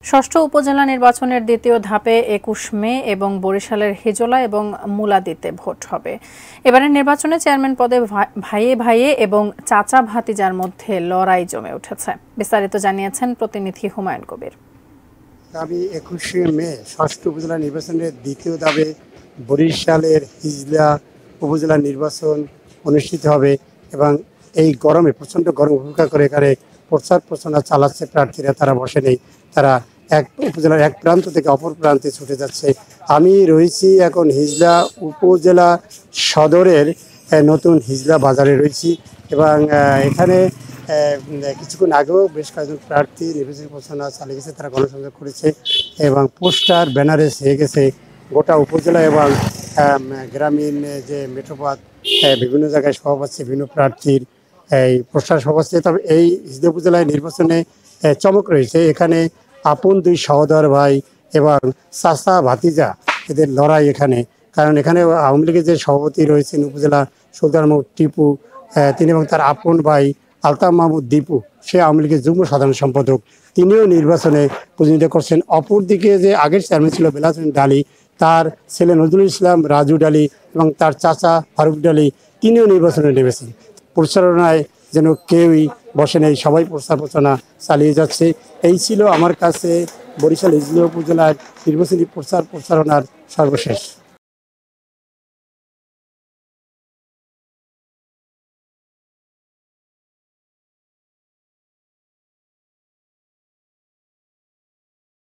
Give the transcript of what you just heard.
ষষ্ঠ উপজেলা নির্বাচনের দ্বিতীয় ধাপে ২১ মে এবং বরিশালের হিজলা এবং মুলাদীতে ভোট হবে। এবারের নির্বাচনে চেয়ারম্যান পদে ভাইয়ে ভাইয়ে এবং চাচা ভাতিজার মধ্যে লড়াই জমে উঠেছে। বিস্তারিত জানিয়েছেন প্রতিনিধি হুমায়ুন কবির। আগামী ২১শে মে ষষ্ঠ উপজেলা নির্বাচনের দ্বিতীয় ধাপে বরিশালের হিজলা উপজেলা নির্বাচন অনুষ্ঠিত হবে এবং এই গরমে প্রচণ্ড গরম উপেক্ষা করে এখানে প্রচার প্রচারণা চালাচ্ছে প্রার্থীরা। তারা বসে নেই, তারা এক উপজেলার এক প্রান্ত থেকে অপর প্রান্তে ছুটে যাচ্ছে। আমি রয়েছি এখন হিজলা উপজেলা সদরের নতুন হিজলা বাজারে রয়েছি এবং এখানে কিছুক্ষণ আগেও বেশ কয়েকজন প্রার্থী নির্বাচনী প্রচারণা চালিয়ে গেছে, তারা গণসংযোগ করেছে এবং পোস্টার ব্যানারে ছেয়ে গেছে গোটা উপজেলা এবং গ্রামীণ যে মেট্রোপথ বিভিন্ন জায়গায় সভা পাচ্ছে, বিভিন্ন প্রার্থীর এই পোস্টার সভা পাচ্ছে। তবে এই হিজলা উপজেলায় নির্বাচনে চমক রয়েছে। এখানে আপন দুই সহোদর ভাই এবং চাচা ভাতিজা এদের লড়াই এখানে, কারণ এখানে আওয়ামী লীগের যে সভাপতি রয়েছেন উপজেলা সুলতান মাহমুদ টিপু, তিনি এবং তার আপন ভাই আলতাফ মাহমুদ দীপু, সে আওয়ামী লীগের যুগ্ম সাধারণ সম্পাদক, তিনিও নির্বাচনে প্রতিনিধিত্ব করছেন। অপরদিকে যে আগের চেয়ারম্যান ছিল বেলাল ডালি, তার ছেলে নজরুল ইসলাম রাজু ডালি এবং তার চাচা ফারুক ডালি, তিনিও নির্বাচনে নেমেছেন। প্রচারণায় যেন কেউই বসে নেই, সবাই প্রচারণা চালিয়ে যাচ্ছে। এই ছিল আমার কাছে বরিশাল হিজলা উপজেলার নির্বাচনী প্রচারণার সর্বশেষ।